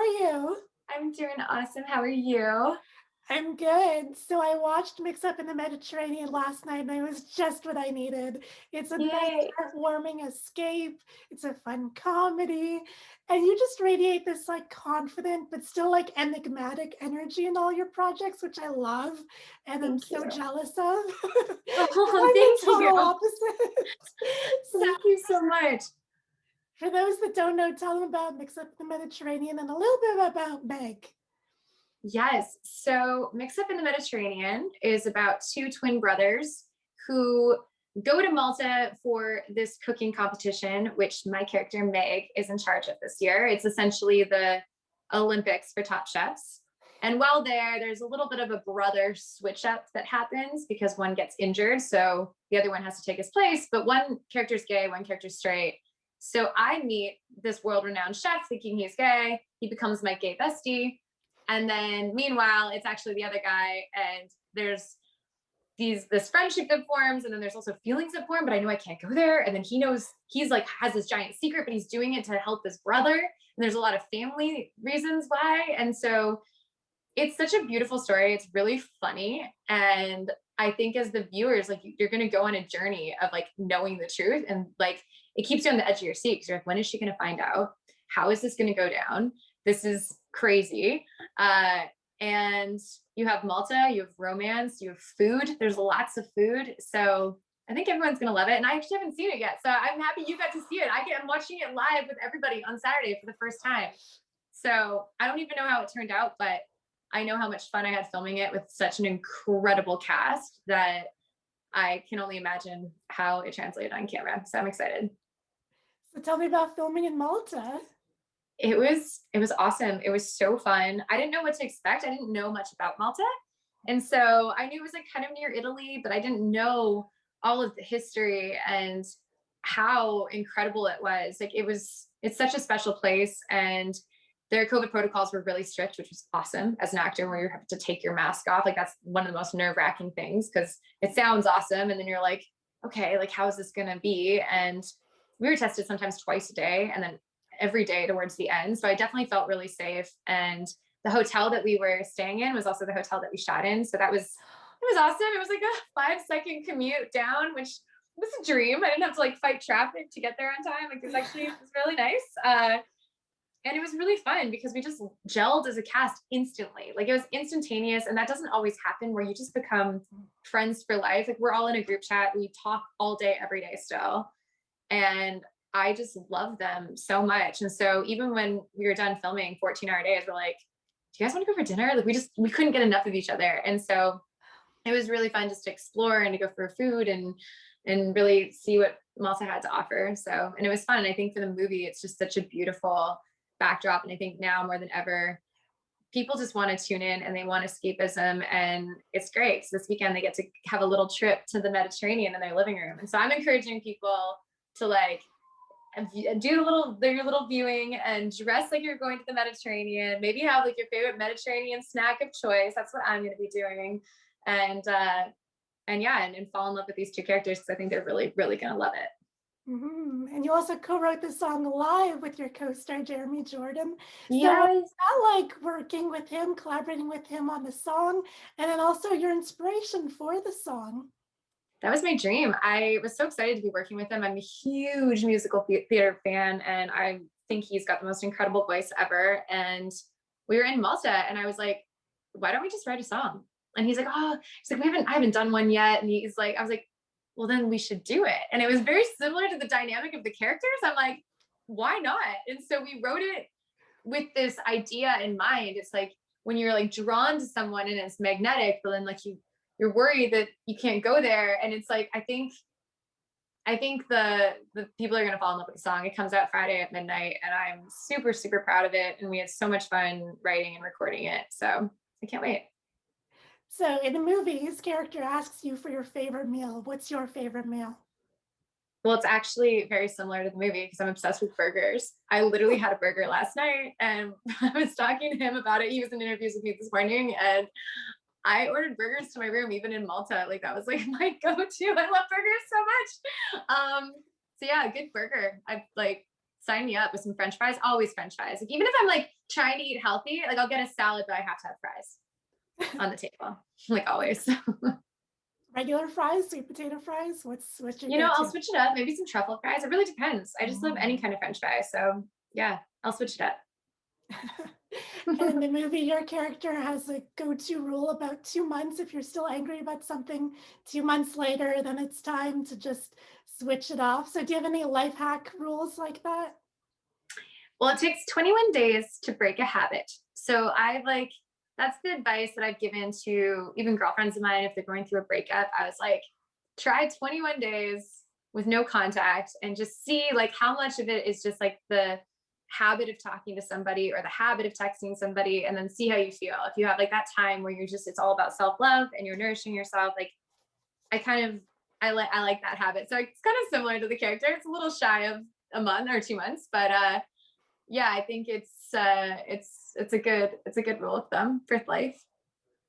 are you? I'm doing awesome. How are you? I'm good. So I watched Mix Up in the Mediterranean last night and it was just what I needed. It's a nice, Yay. heartwarming escape. It's a fun comedy. And you just radiate this like confident but still like enigmatic energy in all your projects, which I love and I'm Thank so you. jealous of. 'Cause Oh, I'm the thank you. total opposite. So Thank you so much. for those that don't know, tell them about Mix Up in the Mediterranean and a little bit about Meg. Yes. So, Mix Up in the Mediterranean is about two twin brothers who go to Malta for this cooking competition, which my character Meg is in charge of this year. It's essentially the Olympics for top chefs. And while there, there's a little bit of a brother switch up that happens because one gets injured. So the other one has to take his place, but one character's gay, one character's straight. So I meet this world renowned chef thinking he's gay. He becomes my gay bestie. And then meanwhile, it's actually the other guy. And there's this friendship that forms, and then there's also feelings that form, but I know I can't go there. And then he knows he's like has this giant secret, but he's doing it to help his brother. And there's a lot of family reasons why. And so it's such a beautiful story. It's really funny. And I think as the viewers, like you're gonna go on a journey of like knowing the truth. And like it keeps you on the edge of your seat because you're like, when is she gonna find out? How is this gonna go down? This is crazy. And you have Malta, you have romance, you have food. There's lots of food. So I think everyone's gonna love it. And I actually haven't seen it yet. So I'm happy you got to see it. I'm watching it live with everybody on Saturday for the first time. So I don't even know how it turned out, but I know how much fun I had filming it with such an incredible cast that I can only imagine how it translated on camera. So I'm excited. So tell me about filming in Malta. It was awesome. It was so fun. I didn't know what to expect. I didn't know much about Malta. And so I knew it was like kind of near Italy, but I didn't know all of the history and how incredible it was. Like it's such a special place, and their COVID protocols were really strict, which was awesome as an actor where you have to take your mask off. Like that's one of the most nerve-wracking things because it sounds awesome. And then you're like, okay, like how is this gonna be? And we were tested sometimes twice a day and then every day towards the end. So I definitely felt really safe. And the hotel that we were staying in was also the hotel that we shot in. So it was awesome. It was like a 5-second commute down, which was a dream. I didn't have to like fight traffic to get there on time. Like it was really nice. And it was really fun because we just gelled as a cast instantly. Like it was instantaneous, and that doesn't always happen where you just become friends for life. Like we're all in a group chat, we talk all day every day still, and I just love them so much. And so even when we were done filming 14-hour days, we're like, do you guys want to go for dinner? Like we couldn't get enough of each other. And so it was really fun just to explore and to go for food and really see what Malta had to offer. So, and it was fun. And I think for the movie, it's just such a beautiful backdrop. And I think now more than ever, people just want to tune in and they want escapism, and it's great. So this weekend they get to have a little trip to the Mediterranean in their living room. And so I'm encouraging people to like do your little viewing and dress like you're going to the Mediterranean. Maybe have like your favorite Mediterranean snack of choice. That's what I'm going to be doing. And yeah, and fall in love with these two characters because I think they're really, really going to love it. And you also co-wrote the song live with your co-star Jeremy Jordan. So what's Yes. that like working with him, collaborating with him on the song, and then also your inspiration for the song? That was my dream. I was so excited to be working with him. I'm a huge musical theater fan, and I think he's got the most incredible voice ever. And we were in Malta, and I was like, "Why don't we just write a song?" And he's like, "Oh, he's like, I haven't done one yet." And he's like, I was like, "Well, then we should do it." And it was very similar to the dynamic of the characters. I'm like, "Why not?" And so we wrote it with this idea in mind. It's like when you're like drawn to someone and it's magnetic, but then like you're worried that you can't go there. And it's like I think the people are gonna fall in love with the song. It comes out Friday at midnight, and I'm super, super proud of it. And we had so much fun writing and recording it. So I can't wait. So in the movie, his character asks you for your favorite meal. What's your favorite meal? Well, it's actually very similar to the movie because I'm obsessed with burgers. I literally had a burger last night and I was talking to him about it. He was in interviews with me this morning, and I ordered burgers to my room, even in Malta. Like that was like my go-to. I love burgers so much. So yeah, a good burger. I like sign me up with some French fries, always French fries. Like even if I'm like trying to eat healthy, like I'll get a salad, but I have to have fries on the table, like always. Regular fries, sweet potato fries? What's your You know, I'll go-to? switch it up. Maybe some truffle fries. It really depends. I just love any Mm. kind of French fry. So yeah, I'll switch it up. And in the movie, your character has a go-to rule about 2 months. If you're still angry about something 2 months later, then it's time to just switch it off. So do you have any life hack rules like that? Well, it takes 21 days to break a habit. So I like, that's the advice that I've given to even girlfriends of mine if they're going through a breakup. I was like, try 21 days with no contact and just see like how much of it is just like the habit of talking to somebody or the habit of texting somebody, and then see how you feel. If you have like that time where you're just, it's all about self-love and you're nourishing yourself, like I kind of, I like that habit. So it's kind of similar to the character. It's a little shy of a month or 2 months, but yeah, I think it's a good rule of thumb for life.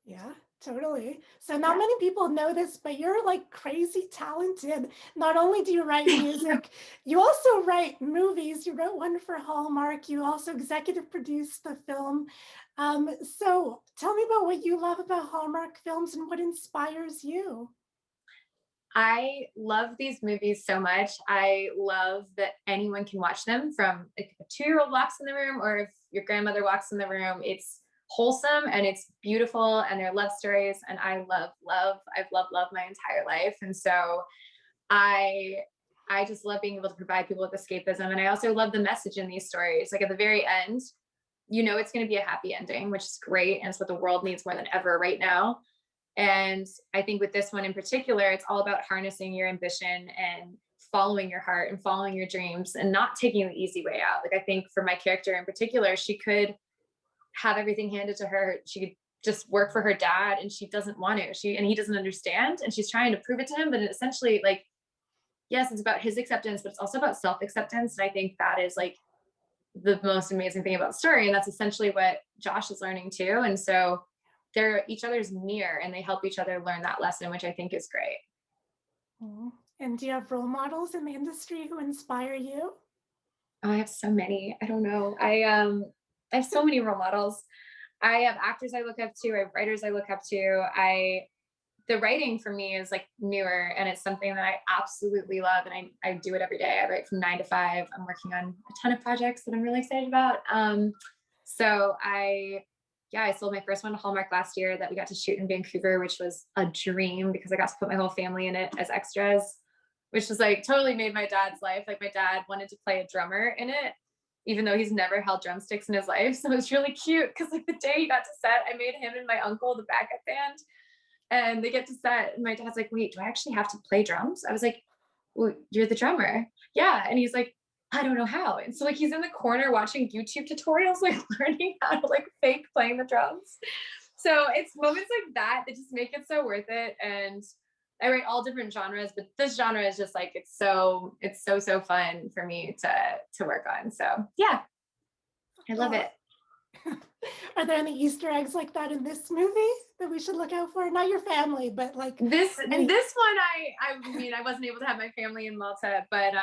Yeah, totally. So not Yeah. many people know this, but you're like crazy talented. Not only do you write Thank you. music, you also write movies. You wrote one for Hallmark. You also executive produced the film. So tell me about what you love about Hallmark films and what inspires you. I love these movies so much. I love that anyone can watch them, from like, if a 2-year-old walks in the room or if your grandmother walks in the room. It's wholesome and it's beautiful and they're love stories. And I love love. I've loved love my entire life. And so I I just love being able to provide people with escapism. And I also love the message in these stories. Like at the very end, you know it's going to be a happy ending, which is great. And it's what the world needs more than ever right now. And I think with this one in particular, it's all about harnessing your ambition and following your heart and following your dreams and not taking the easy way out. Like I think for my character in particular, she could have everything handed to her. She could just work for her dad and she doesn't want to. And he doesn't understand and she's trying to prove it to him. But essentially, like, yes, it's about his acceptance, but it's also about self-acceptance. And I think that is like the most amazing thing about the story. And that's essentially what Josh is learning too. And so they're each other's mirror and they help each other learn that lesson, which I think is great. Mhm. And do you have role models in the industry who inspire you? Oh, I have so many. I don't know. I have so many role models. I have actors I look up to, I have writers I look up to. The writing for me is like newer and it's something that I absolutely love and I do it every day. I write from 9 to 5. I'm working on a ton of projects that I'm really excited about. So yeah, I sold my first one to Hallmark last year that we got to shoot in Vancouver, which was a dream because I got to put my whole family in it as extras, which was like totally made my dad's life. Like my dad wanted to play a drummer in it, even though he's never held drumsticks in his life. So it was really cute because like the day he got to set, I made him and my uncle the backup band and they get to set. And my dad's like, wait, do I actually have to play drums? I was like, well, you're the drummer. Yeah. And he's like, I don't know how. And so like he's in the corner watching YouTube tutorials, like learning how to like fake playing the drums. So it's moments like that that just make it so worth it. And I write all different genres, but this genre is just like it's so fun for me to work on. So yeah, I love Oh. it. Are there any Easter eggs like that in this movie that we should look out for? Not your family, but like This any. this one I mean I wasn't able to have my family in Malta, but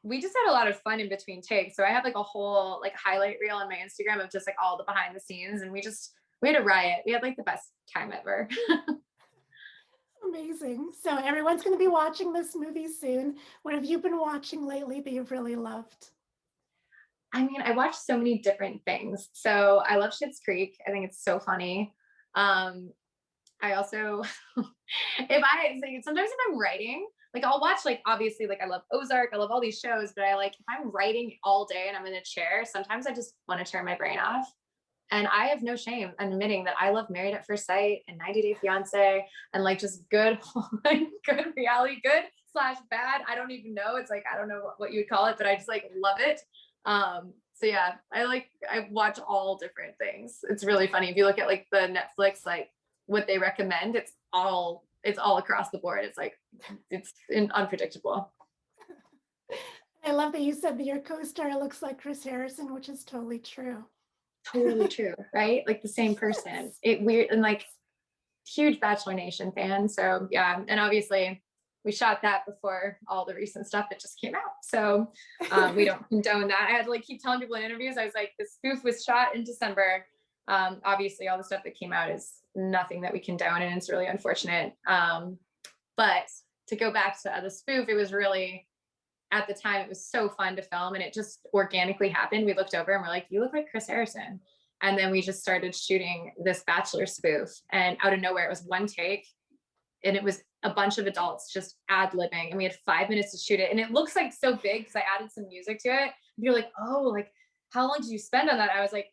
we just had a lot of fun in between takes. So I have like a whole like highlight reel on my Instagram of just like all the behind the scenes, and we had a riot. We had like the best time ever. Amazing. So everyone's going to be watching this movie soon. What have you been watching lately that you've really loved? I mean, I watched so many different things. So I love Schitt's Creek. I think it's so funny. Um, I also, sometimes if I'm writing, like I'll watch, like, obviously, like I love Ozark, I love all these shows, but I like, if I'm writing all day and I'm in a chair, sometimes I just want to turn my brain off. And I have no shame in admitting that I love Married at First Sight and 90 Day Fiance and like just good, like good reality, good slash bad. I don't even know. It's like, I don't know what you would call it, but I just like love it. So yeah, I watch all different things. It's really funny. If you look at like the Netflix, like what they recommend, it's all across the board. It's like, unpredictable. I love that you said that your co-star looks like Chris Harrison, which is totally true. Totally true, right? Like the same person. It weird and like huge Bachelor Nation fan. So yeah, and obviously we shot that before all the recent stuff that just came out. So we don't condone that. I had to like keep telling people in interviews, I was like, the spoof was shot in December. Obviously all the stuff that came out is nothing that we condone, and it's really unfortunate. But to go back to the spoof, it was really, at the time, it was so fun to film, and it just organically happened. We looked over and we're like, you look like Chris Harrison. And then we just started shooting this Bachelor spoof, and out of nowhere, it was one take, and it was a bunch of adults just ad-libbing, and we had 5 minutes to shoot it. And it looks like so big because I added some music to it. You're like, oh, like, how long did you spend on that? I was like,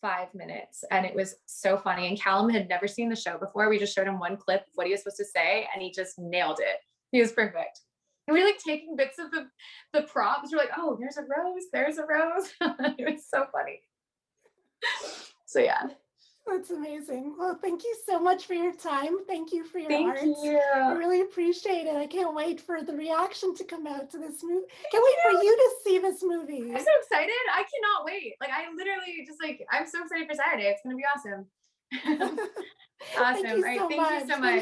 5 minutes. And it was so funny. And Callum had never seen the show before. We just showed him one clip of what he was supposed to say, and he just nailed it. He was perfect. And we were like taking bits of the props. We're like, oh, there's a rose, there's a rose. It was so funny. So yeah. That's amazing. Well, thank you so much for your time. Thank you for your Thank art. you. I really appreciate it. I can't wait for the reaction to come out to this movie. Can't wait for you to see this movie. I'm so excited. I cannot wait. Like, I literally just like, I'm so excited for Saturday. It's going to be awesome. Thank Awesome. you All right. so Thank you much. so Thanks much.